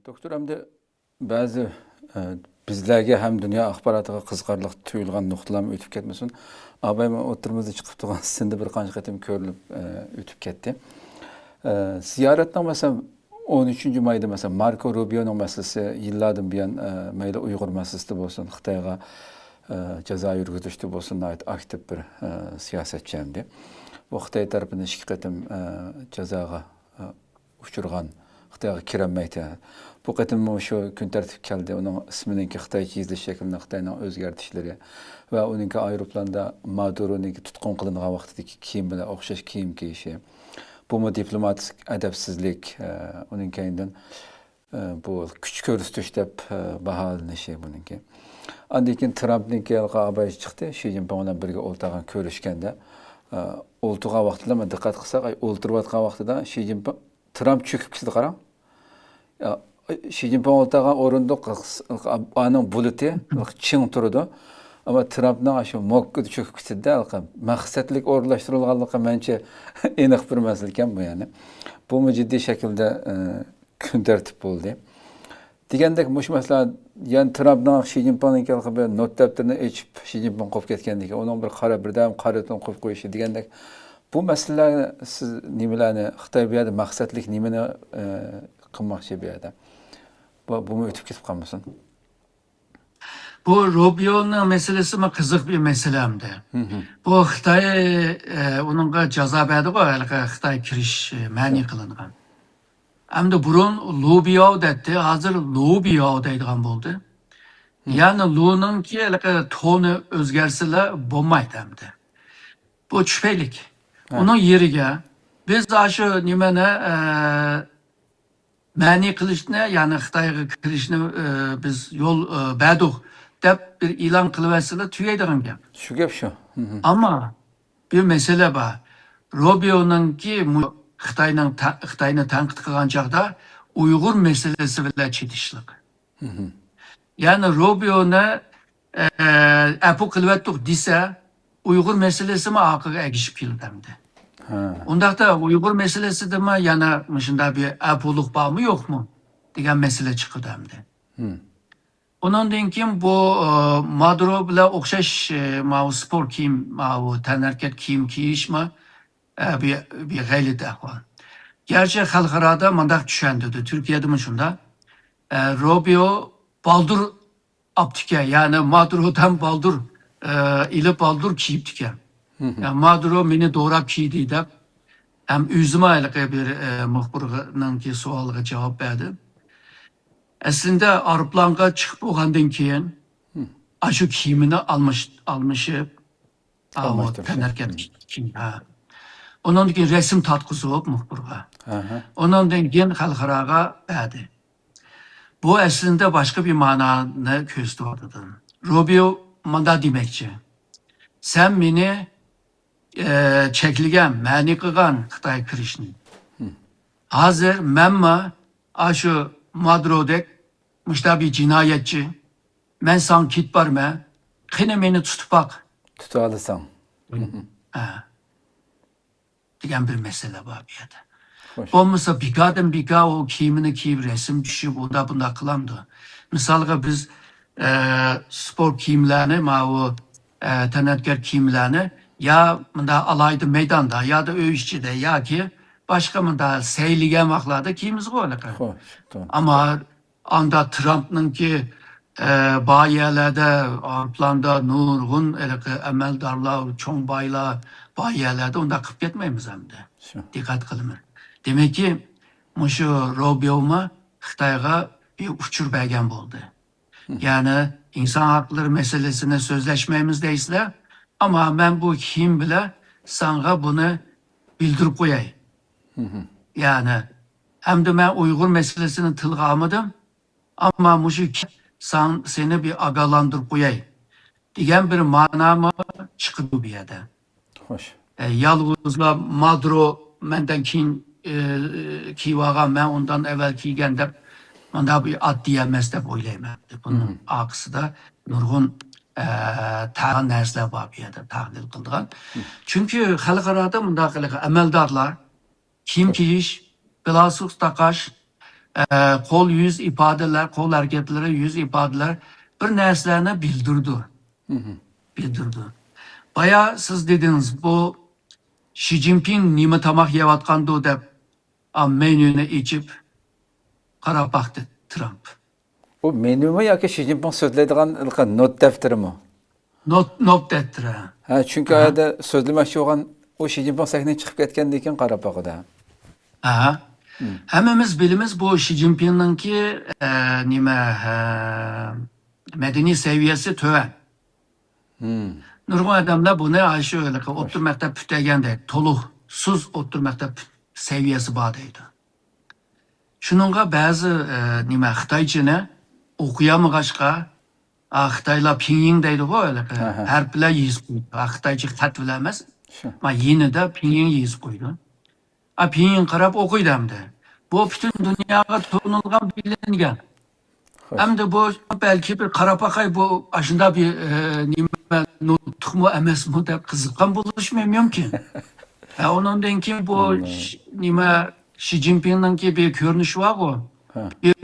Doktor hamda ba'zi bizlarga ham dunyo axborotiga qiziqarli tuyulgan nuqtalarni o'tib ketmasin. Abay men o'tirmizda chiqib turgan sindi bir qancha qatim ko'rilib o'tib ketdi. Ziyoratning masalan 13 mayda masalan Marco Rubio'ning masalasi yillardan buyon mayli Uyg'ur masalasida bo'lsin, Xitoyga jazo yurgizishda bo'lsin, aktiv bir siyosatchi hamdi. Bu Xitoy tarafidan ikki qatim jazoga uchirgan Xitoyga kirolmaydi. Bu qatim shu kun tartib keldi. Uning isminingki Xitoycha yozilish shaklini Xitoyning o'zgartishlari va uning aeroplanda Maduro'ning tutqun qilingan vaqtidagi kiyim bilan o'xshash kiyim kiyishi. Bu diplomatik adabsizlik, uning keyindan bu kuch ko'rsatish deb baholanishi buningki. Andan keyin Trumpningki abay chiqdi. Shi Jinping bilan birga o'ltirgan ko'rishganda o'ltirgan vaqtida men diqqat qilsak, o'ltirayotgan vaqtida Shi Jinping Trump cho'kib ketdi qarang. Shi Jinping o'ltirgan o'rindiq aning buluti ching turdi. Ama Trumpning shu mokkida cho'kib ketdi. Maqsadlik o'rnashtirilganligi mencha aniq bir masala ekan bu yani. Bu jiddiy shaklda kun tartib bo'ldi. Degandek mush masala yani Trumpning Shi Jinpingning bir not daftarini ochib Shi Jinping qo'yib ketgandek, uning bir qara birdan qaraton qo'yib qo'yishi degandek bu masalalarni siz nimalarni Xitoy bu yerda maqsadlik nimani qilmoqchi bu yerda? Bu o'tib ketib qolmasin. Bu Rubio'nun meselesi mi kızık bir meselemdi. Bu Xitoy onunla jazo berdi-ku, Xitoy kirish ma'ni qilingan. Hamda burun Lubio dedi, hozir Lubio deydigan bo'ldi. Yani Lu'ningki toni o'zgarsalar bo'lmaydi hamda. Bu tufaylik. Onun yeriga biz shu nimani ma'ni qilishni, ya'ni Xitoyga kirishni biz yo'l berdik deb bir e'lon qilyapsizlar, tugaydigan gap. Shu gap shu. Ammo bir mesele bor. Rubio'ningki Xitoyni tanqid qilgan chog'da Uyg'ur meselesi bilan chetishlik. Yani Rubio'ni apu qilyaptik desa, Uyg'ur meselesi mi orqaga egishib keldi. Undaqda Uyg'ur meselesi de mi yana shunda bir apuluk var mı yok mu degan mesele chiqdi hamda. Ondan keyin bu Maduro bilan o'xshash bu spor kiyim, bu tanarkat kiyim kiyish mi bir g'ayrat ahvol. Gerçi xalqarada mandaq tushundirdi. Turkiyada mı shunda Rubio baldur optika, yani Maduro'dan baldur ilip baldur kiyip diken. Yani Maduro meni doğrab kiydi deb hem üzüme bir muxbirning ki sualiga javob berdi. Aslında aeroplanga chiqib bo'lgandan keyin shu kiyimini almışıp tanarkat kiyim. Ondan keyin resim tatqizib muxbirga. Ondan keyin xalqaraga berdi. Bu aslında başka bir ma'noni ko'rsatdi. Rubio manda demekçi. Sen meni çekilgen, ma'ni qilgan Xitoy kirishni. Hozir menmi shu Madurodek mushtabiy jinoyatchi, men san kit borman, qani meni tutib baq. Tuta olasan. Degan bir mesele bor bu yerda. Bo'lmasa bikadan bika o kiyimini kiyib resim tushib bunda qilamdi. Misalga biz spor kiyimlarni, o tanatgar kiyimlarni ya bunda alayda meydanda ya da öğüşçide ya ki başka bunda seyligen vaqtlarda kiyimiz qo'yiladi. Ama anda Trump'nın ki bayiyelerde, planda nurgun emeldarlar, çoğun baylar, bayiyelerde onda qilib ketmaymiz hamda. Dikkat qilin. Demek ki şu Rubio'ma Xitoyga bir uçur bergen bo'ldi. Yani insan hakları meselesine sözleşmemiz deysizler. Ama ben bu kiyim bile sana bunu bildirip koyay. Yani hem de ben Uygur meselesini tılga almadım. Ama şu seni bir agalandırıp koyay. Diyen bir manama çıkıdı bir yerde. Hoş. Yalnızla Maduro menden kivaga ben ondan evvel kiygen de onda bir ad diyemez de oylayım. Bunun akısı da nurgun tağın nərslər var bir yerdə tahlil qıldığan. Çünkü xalqarada bundaq emeldarlar kim kiyiş, bilasıq taqaş, Kol yüz ifadeler, kol hareketleri, yüz ifadeler bir neslerini bildirdi. Baya siz dediniz bu Xi Jinping nima tamak yevatkandı deb menüni içip qarab baktı Trump. O menü mü yoki Xi Jinping so'zlaydigan not defteri mi? Not dettire. Ha, çünkü ayda so'zlamoqchi bo'lgan o Xi Jinping sahnadan chiqib ketgandan keyin qarab boqadi. Aha. Hemmemiz bilimiz bu Xi Jinping'ninki medeni seviyesi töven. Nurgun adamlar bunu aşı öyle ki otur mektep pütegende toluksuz otur mektep seviyesi bağdaydı. Şununla bazı Xitaycını okuyamagaçka Xitayla Pinyin deydi bu öyle ki harfler yiyiz koydu. Xitaycı tat bilemez ama yine de Pinyin yiyiz koydu. Pinyin qarab okuydu hem de. Bu bütün dünyaya tanılgan bilingen. Hem de bu belki bir Karapakay bu aşında bir nutuk mu emes mu da kızıkan buluşmuyorum ki. Onun denki bu Xi Jinping'in ki bir görünüşü var o. Bir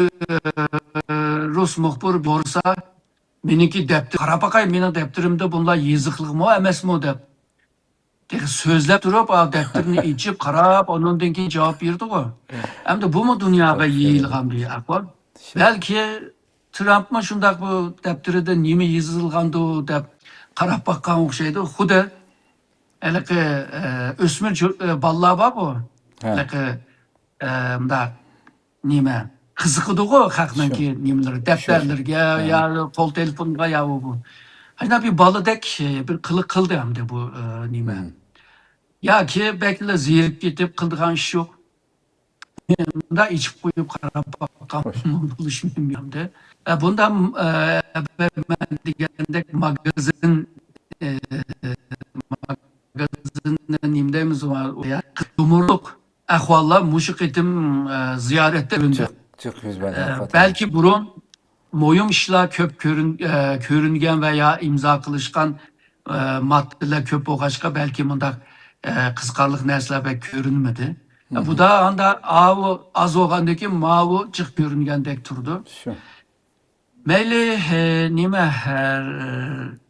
Rus muhbir borsa benimki deptir. Karapakay benim deptirimde bunlar yazıklık mı emes mu da. Sözlep durup deptirini içip karab onun denki cevap verdi o. Hem de bu mu dünyaya yayılgan bir akval? Belki Trump mı şundak bu deptiride nime yazılgandı dep qarab bakkan okşaydı. Xuda elki ösmür ballar var bu. Elki da nime kızıkıdı o haknanki nimeleri defterlerge ya kol telefonga ya bu. Hani bir balıdek bir kılık kıldı hem de bu nime. Ya ki belki de ziyarip gidip kıldıgan iş yok. Da içip koyup qarab bakkan buluşmuyorum de. Bundan ben degendek magazin nimdemiz var. Ya dumurluk ahvallar muşuk etim ziyarette önce. Belki burun moyum işler köp körüngen veya imza kılışkan maddeler köp oğaçka belki bundak kıskarlık nesler pek görünmedi. Bu da anda az oğandaki mavu çık görüngendek turdu. Meyli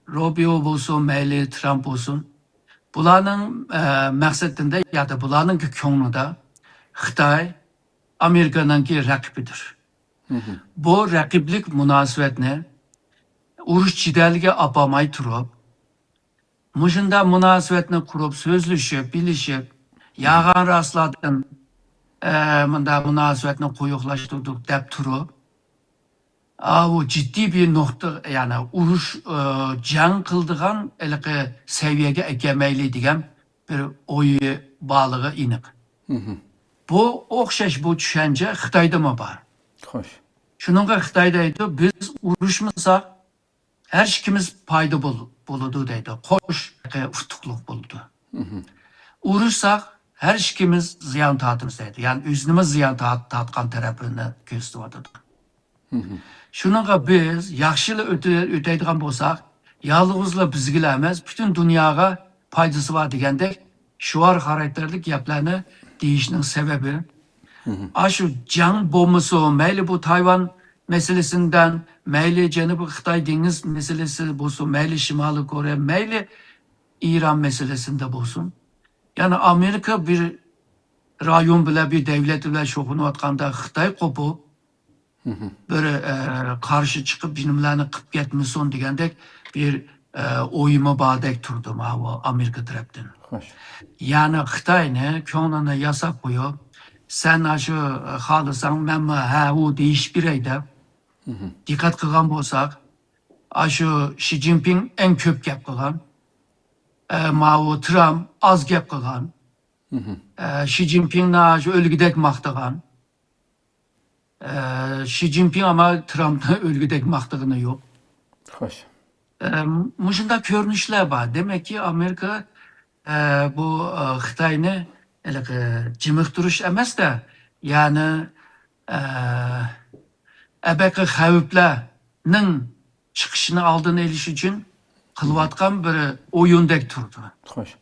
Rubio olsun, meyli Trump olsun. Bularning maqsadında ya da bularning ko'nglida Xitoy Amerikanınki rakibidir. Bu rakiblik münasebetini urush chidaliga apamay turib, mushunda münasebetni qurib, so'zlashib, bilishib, yag'an rastladim, bunda münasebetni qo'yiqlashtirdik deb turib, bu ciddi bir nokta yani urush jang qildigan seviyege ekemayli degan bir o'yi bağlığı iniq. Bu o'xshash bu tushuncha Xitoyda mı var? Xo'sh. Shuningga Xitoyda aytdi, biz urushmasak her ikimiz payda bo'ladi deydi. Qo'sh utuqliq bo'ldi. Urushsak her ikimiz ziyon tortamiz deydi. Yani o'zimiz ziyon tortgan tarafini ko'rsatyapti. Shuningga biz yaxshilik o'taydigan bo'lsak, yolg'izla bizga emas, butun dunyoga foydasi bor degandek shuar xarakterlik gaplarni deyishning sebebi shu jang bo'lmasa, mayli bu Tayvan meselesinden, mayli Janubiy Xitoy dengiz meselesi bo'lsin, mayli Shimoliy Koreya, mayli İran meselesinde bo'lsin. Yani Amerika bir rayon bilan bir devlet bilan shug'ullanayotganda Xitoy qo'pib böyle karşı çıkıp bilimlerini kıp getmesin degandek bir oyuma bağdek turdum o Amerika tarafından. Yani Xitayni ko'nglini yasab qo'yib, sen shu xohlasan men u deyish beray deb diqqat qilgan bo'lsak, shu Xi Jinping eng ko'p gap qilgan, Mao Trump az gap qilgan, Xi Jinpingni shu o'lgidek maqtagan. Xi Jinping ama Trump'ın ölgüdek maqtığını yok. Xo'sh. Muşunda görünüşler var. Demek ki Amerika bu Xitoyni jimiqtirish emas da, yani abaqi xavflarning chiqishini oldini olish uchun qilayotgan bir o'yindek turdi. Xo'sh.